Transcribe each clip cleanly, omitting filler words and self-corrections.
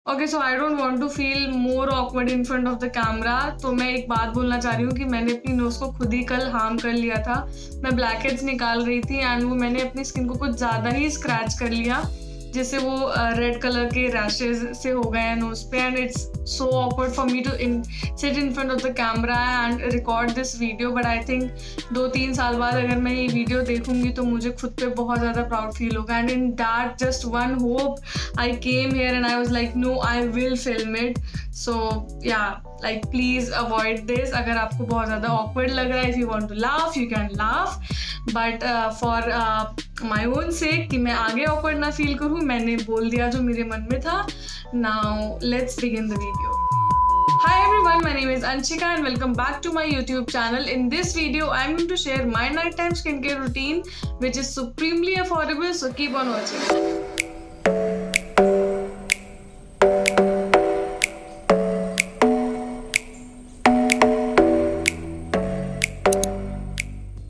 Okay, so I don't want to feel more awkward in front of the camera. तो मैं एक बात बोलना चाह रही हूँ कि मैंने अपनी नोज को खुद ही कल हार्म कर लिया था। मैं ब्लैक हेड्स निकाल रही थी एंड वो मैंने अपनी स्किन को कुछ ज़्यादा ही स्क्रैच कर लिया, जिससे वो रेड कलर के रैशेज से हो गए हैं नोज पे। And it's so awkward for me to sit in front of the camera and record this video, but I think 2-3 साल बाद अगर मैं ये वीडियो देखूंगी तो मुझे खुद पे बहुत ज़्यादा प्राउड फील होगा। And in that just one hope I came here and I was like no, I will film it. So yeah, like please avoid this. अगर आपको बहुत ज़्यादा ऑकवर्ड लग रहा है, if you want to laugh you can laugh, but for my own sake कि मैं आगे ऑकवर्ड ना फील करूँ, मैंने बोल दिया जो मेरे मन में था। Now let's begin the video. Hi everyone, my name is Anshika and welcome back to my YouTube channel. In this video, I'm going to share my nighttime skincare routine, which is supremely affordable, so keep on watching.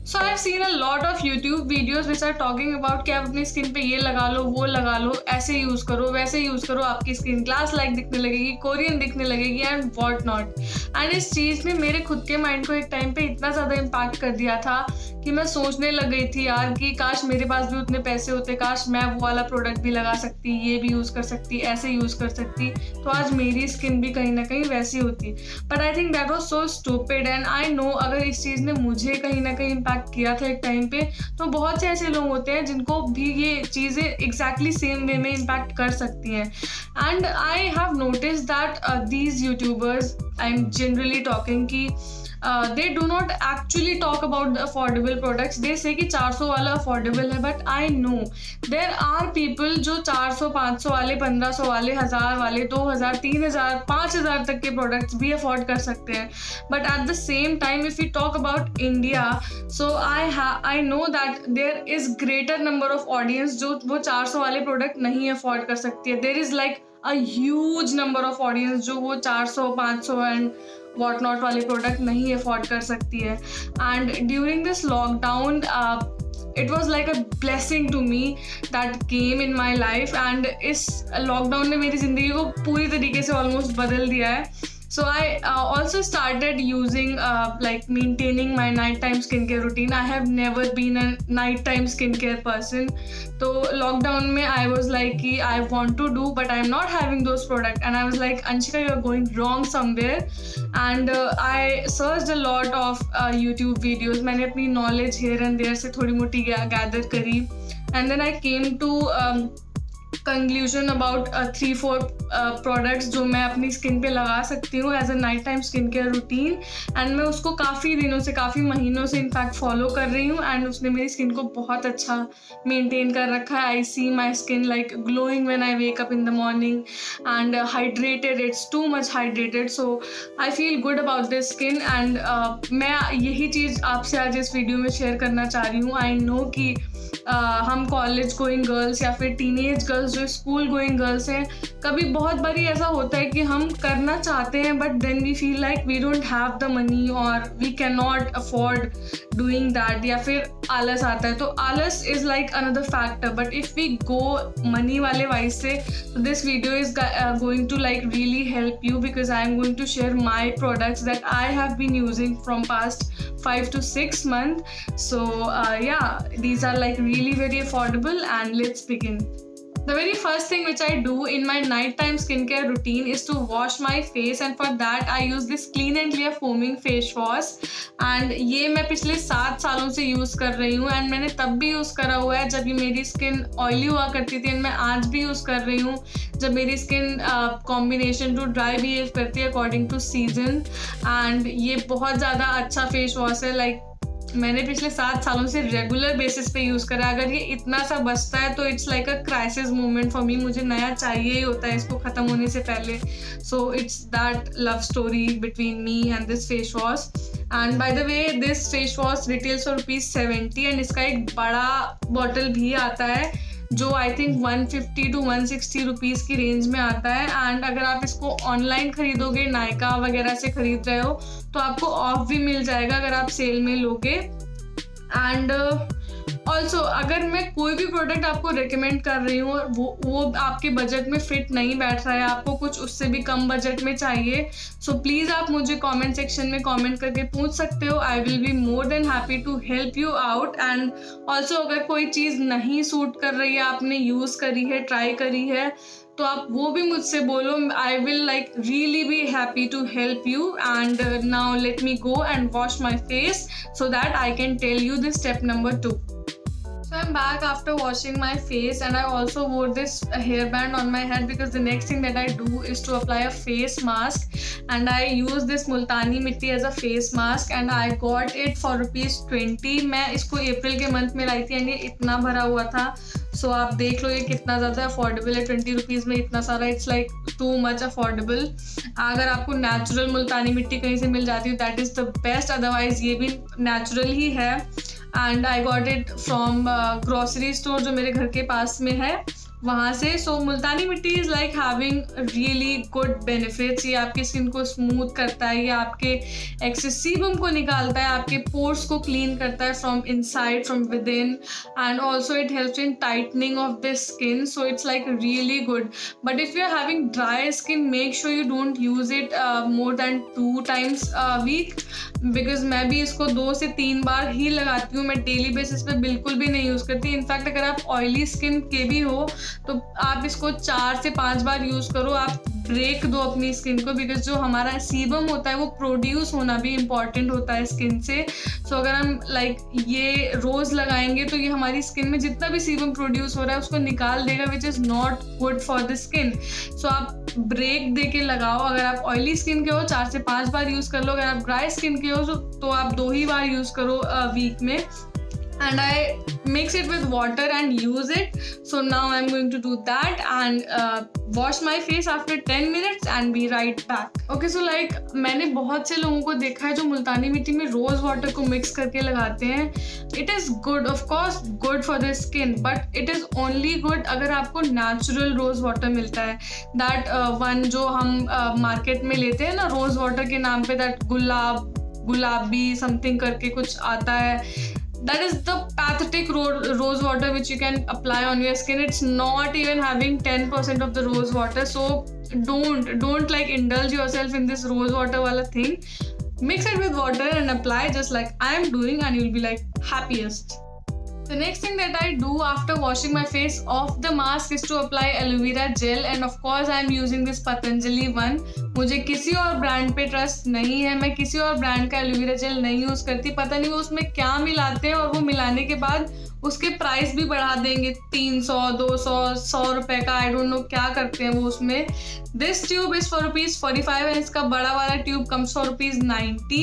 So I've seen a lot of YouTube videos which are talking about कि आप अपनी skin पे ये लगा लो, वो लगा लो, ऐसे use करो, वैसे यूज़ करो, आपकी स्किन ग्लास लाइक दिखने लगेगी, कोरियन दिखने लगेगी एंड व्हाट नॉट। एंड इस चीज़ ने मेरे खुद के माइंड को एक टाइम पे इतना ज़्यादा इम्पैक्ट कर दिया था कि मैं सोचने लग गई थी यार कि काश मेरे पास भी उतने पैसे होते, काश मैं वो वाला प्रोडक्ट भी लगा सकती, ये भी यूज़ कर सकती, ऐसे यूज़ कर सकती, तो आज मेरी स्किन भी कहीं ना कहीं वैसी होती। But I think that was so stupid and I know अगर इस चीज़ ने मुझे कहीं ना कहीं इम्पैक्ट किया था एक टाइम पे, तो बहुत से ऐसे लोग होते हैं जिनको भी ये चीज़ें एग्जैक्टली सेम वे में इम्पैक्ट कर सकती हैं। And I have notice that these YouTubers, I am generally talking कि they do not actually talk about the affordable products. They say कि 400 वाला affordable है, but I know there are people जो 400, 500 वाले, 1500 वाले, 1000 वाले, 2000, 3000, 5000 तक के products भी afford कर सकते हैं। But at the same time, if we talk about India, so I know that there is greater number of audience जो वो 400 वाले product नहीं afford कर सकती है। There is like a huge number of audience जो वो 400, 500 and वॉट नॉट वाले प्रोडक्ट नहीं अफोर्ड कर सकती है। And during this lockdown it was like a blessing to me that came in my life. And इस लॉकडाउन ने मेरी ज़िंदगी को पूरी तरीके से ऑलमोस्ट बदल दिया है। So I also started using like maintaining my nighttime skincare routine. I have never been a nighttime skincare person. So lockdown mein I was like कि I want to do but I'm not having those products, and I was like, Anshika, you're going wrong somewhere. And I searched a lot of YouTube videos. मैंने अपनी knowledge here and there से थोड़ी मोटी gather करी, and then I came to conclusion about 3-4 products जो मैं अपनी skin पे लगा सकती हूँ as a night time skin care routine. And मैं उसको काफ़ी दिनों से, काफ़ी महीनों से इनफैक्ट फॉलो कर रही हूँ एंड उसने मेरी स्किन को बहुत अच्छा मेंटेन कर रखा है। I see my skin like glowing when I wake up in the morning and hydrated, it's too much hydrated, so I feel good about this skin. And मैं यही चीज़ आपसे आज इस वीडियो में शेयर करना चाह रही हूँ। आई नो कि हम कॉलेज गोइंग गर्ल्स या फिर टीनेज गर्ल्स जो स्कूल गोइंग गर्ल्स हैं, कभी बहुत बारी ऐसा होता है कि हम करना चाहते हैं but then we feel like we don't have the money और we can not afford doing that, या फिर आलस आता है। तो आलस is like another factor, but if we go money वाले वाइज से, तो this video is going to like really help you because I am going to share my products that I have been using from past 5 to 6 months. So yeah, these are like really very affordable, and let's begin. The very first thing which I do in my nighttime skincare routine is to wash my face, and for that I use this Clean and Clear foaming face wash. and ये मैं पिछले 7 सालों से use कर रही हूँ and मैंने तब भी यूज़ करा हुआ है जब ये मेरी स्किन ऑयली हुआ करती थी, एंड मैं आज भी यूज़ कर रही हूँ जब मेरी skin combination to dry behave करती है अकॉर्डिंग टू सीजन। एंड ये बहुत ज़्यादा अच्छा फेस वॉश है, लाइक मैंने पिछले 7 सालों से रेगुलर बेसिस पे यूज़ करा। अगर ये इतना सा बचता है तो it's like a crisis moment for me, मुझे नया चाहिए ही होता है इसको ख़त्म होने से पहले। So it's that love story between me and this face wash. And by the way this face wash retails for ₹70 and इसका एक बड़ा बॉटल भी आता है जो आई थिंक 150 to 160 रुपीज़ की रेंज में आता है। एंड अगर आप इसको ऑनलाइन खरीदोगे, नायका वगैरह से खरीद रहे हो, तो आपको ऑफ भी मिल जाएगा अगर आप सेल में लोगे। एंड ऑल्सो अगर मैं कोई भी प्रोडक्ट आपको रिकमेंड कर रही हूँ और वो आपके बजट में फिट नहीं बैठ रहा है, आपको कुछ उससे भी कम बजट में चाहिए, सो प्लीज़ आप मुझे कमेंट सेक्शन में कमेंट करके पूछ सकते हो. I will be more than happy to help you out. And also अगर कोई चीज़ नहीं सूट कर रही है, आपने यूज़ करी है, ट्राई करी है, तो आप वो भी मुझसे बोलो. I will like really be happy to help you. And now let me go and wash my face so that I can tell you the step number 2. So I'm back after washing my face, and I also wore this hairband on my head because the next thing that I do is to apply a face mask, and I use this multani mitti as a face mask, and I got it for ₹20. मैं इसको अप्रैल के month में लाई थी and ये इतना भरा हुआ था. सो आप देख लो ये कितना ज़्यादा अफोर्डेबल है. ₹20 में इतना सारा, it's like too much affordable. अगर आपको नेचुरल मुल्तानी मिट्टी कहीं से मिल जाती है that is the best, otherwise ये भी नेचुरल ही है. And I got it from grocery store जो मेरे घर के पास में है, वहाँ से. सो मुल्तानी मिट्टी is like having really good benefits. ये आपकी स्किन को स्मूथ करता है, ये आपके एक्सेस सीबम को निकालता है, आपके पोर्स को क्लीन करता है from inside, from within. And also it helps in tightening of the skin. So it's like really good. But if you are having dry skin, make sure you don't use it more than 2 times a week, because मैं भी इसको 2 से 3 बार ही लगाती हूँ. मैं daily basis पे बिल्कुल भी नहीं यूज़ करती. इनफैक्ट अगर आप ऑयली स्किन के भी हो तो आप इसको 4 से 5 बार यूज़ करो. आप ब्रेक दो अपनी स्किन को, बिकॉज जो हमारा सीबम होता है वो प्रोड्यूस होना भी इम्पॉर्टेंट होता है स्किन से. सो अगर हम लाइक ये रोज़ लगाएंगे तो ये हमारी स्किन में जितना भी सीबम प्रोड्यूस हो रहा है उसको निकाल देगा, which is not good for the skin. So आप ब्रेक दे के लगाओ. अगर आप ऑयली स्किन के हो 4 से 5 बार यूज़ कर लो. अगर आप ड्राई स्किन के हो तो आप 2 ही बार यूज़ करो वीक में. And I mix it with water and use it. So now I'm going to do that and wash my face after 10 minutes and be right back. Okay, so like मैंने बहुत से लोगों को देखा है जो मुल्तानी मिट्टी में रोज़ वाटर को मिक्स करके लगाते हैं. It is good, of course, good for the skin, but it is only good अगर आपको natural रोज़ वाटर मिलता है. That one जो हम मार्केट में लेते हैं ना रोज़ वाटर के नाम पे, that गुलाबी समथिंग करके कुछ आता है. That is the pathetic rose water which you can apply on your skin. It's not even having 10% of the rose water. So don't like indulge yourself in this rose water wala thing. Mix it with water and apply just like I am doing, and you'll be like happiest. The next thing that I do after washing my face off the mask is to apply aloe vera gel, and of course I am using this Patanjali one. मुझे किसी और brand पे trust नहीं है. मैं किसी और brand का एलोवेरा जेल नहीं यूज़ करती. पता नहीं वो उसमें क्या मिलाते हैं, और वो मिलाने के बाद उसके प्राइस भी बढ़ा देंगे 300, 200, 100 रुपए का. आई डोंट नो क्या करते हैं वो उसमें. This tube is for ₹45 and इसका बड़ा वाला ट्यूब कम्स फॉर ₹90.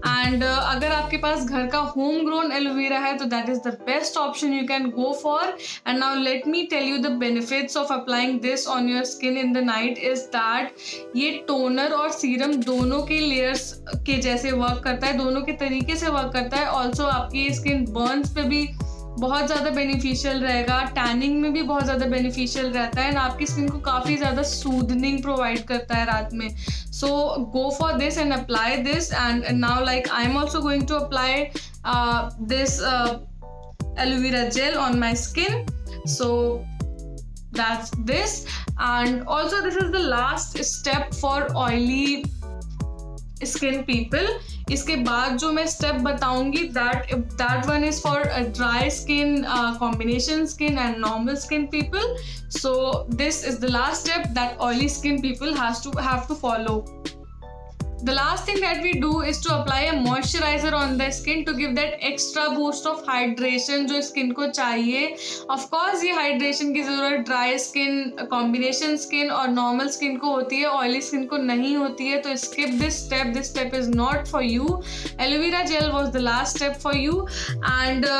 एंड अगर आपके पास घर का होम ग्रोन एलोवेरा है तो that is the best option you can go for. And now let me tell you the benefits of applying this on your skin in the night is that ये toner और serum दोनों के layers के जैसे work करता है, दोनों के तरीके से वर्क करता है. ऑल्सो आपकी स्किन बर्न्स पे भी बहुत ज़्यादा बेनिफिशियल रहेगा, टैनिंग में भी बहुत ज़्यादा बेनिफिशियल रहता है, एंड आपकी स्किन को काफ़ी ज़्यादा सूदनिंग प्रोवाइड करता है रात में. So go for this and apply this. And now like I am also going to apply this aloe vera gel on my skin. So that's this. And also this is the last step for oily skin people. इसके बाद जो मैं step बताऊंगी that one is for dry skin, combination skin and normal skin people. So this is the last step that oily skin people have to follow. The last thing that we do is to apply a moisturizer on the skin to give that extra boost of hydration जो skin को चाहिए. Of course ये hydration की ज़रूरत dry skin, combination skin और normal skin को होती है, ऑयली स्किन को नहीं होती है. तो skip this step is not for you. Aloe vera gel was the last step for you. And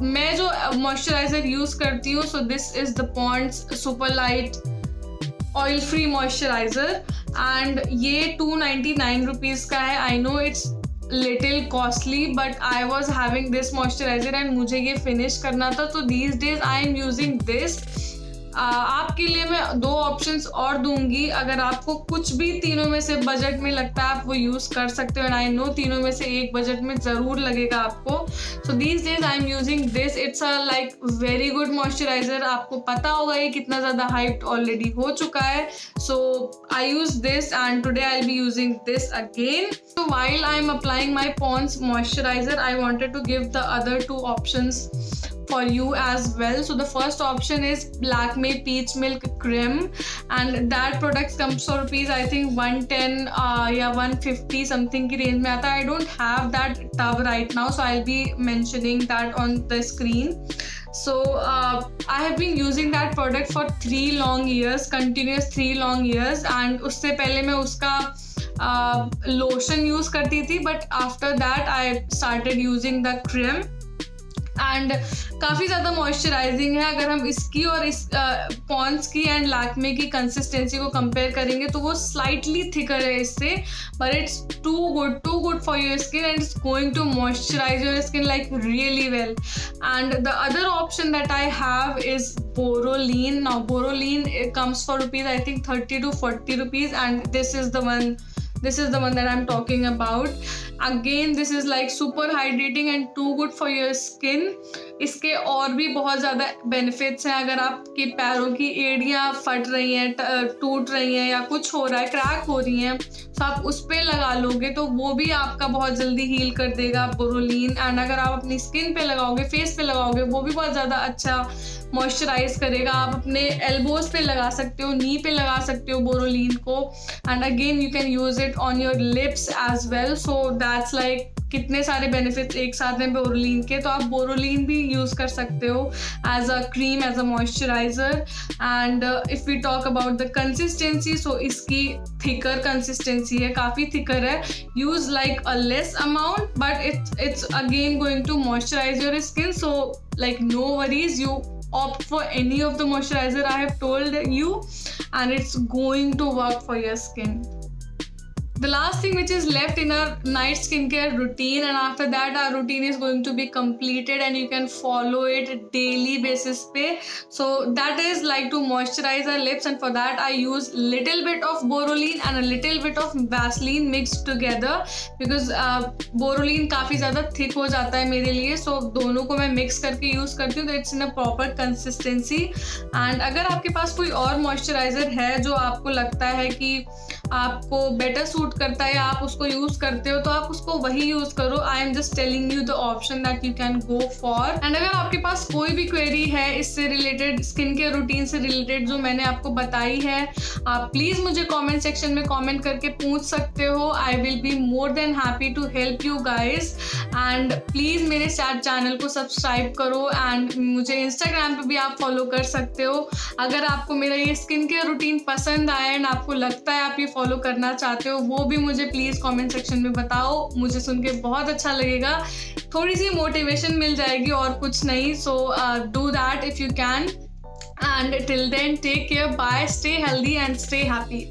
मैं जो मॉइस्चराइजर यूज़ करती हूँ, so this is the Pond's Super Light oil free moisturiser, and ये 299 रुपीज़ का है. I know it's little costly but I was having this moisturiser and मुझे ये finish करना था. तो these days I am using this. आपके लिए मैं 2 ऑप्शंस और दूंगी, अगर आपको कुछ भी तीनों में से बजट में लगता है आप वो यूज़ कर सकते हो, एंड आई नो तीनों में से एक बजट में ज़रूर लगेगा आपको। So these days I am using this, it's a like very good moisturiser. आपको पता होगा ये कितना ज़्यादा हाइप्ड ऑलरेडी हो चुका है। So I use this and today I will be using this again. So while I am applying my Pond's moisturizer, I wanted to give the other 2 options for you as well. So the first option is Lakme Peach Milk Creme, and that product comes for rupees I think 110 या 150 something की range में आता है. I don't have that tub right now, so I'll be mentioning that on the screen. So I have been using that product for 3 long years, continuous 3 long years, and उससे पहले मैं उसका lotion use करती थी, but after that I started using the cream, and काफ़ी ज़्यादा moisturising है. अगर हम इसकी और इस पॉन्ड्स की एंड लैक्मे की कंसिस्टेंसी को कंपेयर करेंगे तो वो स्लाइटली थिकर है इससे, but it's too good for your skin and it's going to moisturise your skin like really well. And the other option that I have is Boroline. Now Boroline, it comes for rupees I think 30 to 40 rupees, and this is the one that I'm talking about. Again, this is like super hydrating and too good for your skin. इसके और भी बहुत ज़्यादा benefits हैं. अगर आपके पैरों की एड़ियाँ फट रही हैं, टूट रही हैं, या कुछ हो रहा है, क्रैक हो रही हैं, तो आप उस पर लगा लोगे तो वो भी आपका बहुत जल्दी हील कर देगा बोरोलिन. एंड अगर आप अपनी स्किन पे लगाओगे, फेस पे लगाओगे, वो भी बहुत ज़्यादा अच्छा मॉइस्चराइज करेगा. आप अपने एल्बोज पे लगा सकते हो, नी पे लगा सकते हो बोरोलिन को, and again you can use it on your lips as well. So that's like कितने सारे बेनिफिट्स एक साथ हैं बोरोलिन के. तो आप बोरोलिन भी यूज कर सकते हो as a cream, as a moisturiser. And if we talk about the consistency, so इसकी थिकर कंसिस्टेंसी है, काफ़ी थिकर है. Use like a less amount, but it's again going to moisturise your skin. So like no worries, you opt for any of the moisturizer I have told you, and it's going to work for your skin. The last thing which is left in our night skincare routine, and after that our routine is going to be completed and you can follow it daily basis pe. So that is like to moisturize our lips, and for that I use little bit of Boroline and a little bit of Vaseline mixed together, because Boroline काफ़ी ज़्यादा thick हो जाता है मेरे लिए. So दोनों को मैं mix करके use करती हूँ, तो it's in a proper consistency. And अगर आपके पास कोई और moisturizer है जो आपको लगता है कि आपको बेटर सूट करता है, आप उसको यूज करते हो, तो आप उसको वही यूज करो. I am just telling you the option that you can go for. And अगर आपके पास कोई भी क्वेरी है इससे रिलेटेड, स्किन केयर रूटीन से रिलेटेड जो मैंने आपको बताई है, आप प्लीज मुझे कमेंट सेक्शन में कमेंट करके पूछ सकते हो. I will be more than happy to help you guys. And please मेरे चैनल को सब्सक्राइब करो, एंड मुझे इंस्टाग्राम पे भी आप फॉलो कर सकते हो. अगर आपको मेरा ये स्किन केयर रूटीन पसंद आया एंड आपको लगता है आप ये फॉलो करना चाहते हो, वो भी मुझे प्लीज़ कमेंट सेक्शन में बताओ. मुझे सुन के बहुत अच्छा लगेगा, थोड़ी सी मोटिवेशन मिल जाएगी और कुछ नहीं. So do that if you can, and till then take care, bye, stay healthy and stay happy.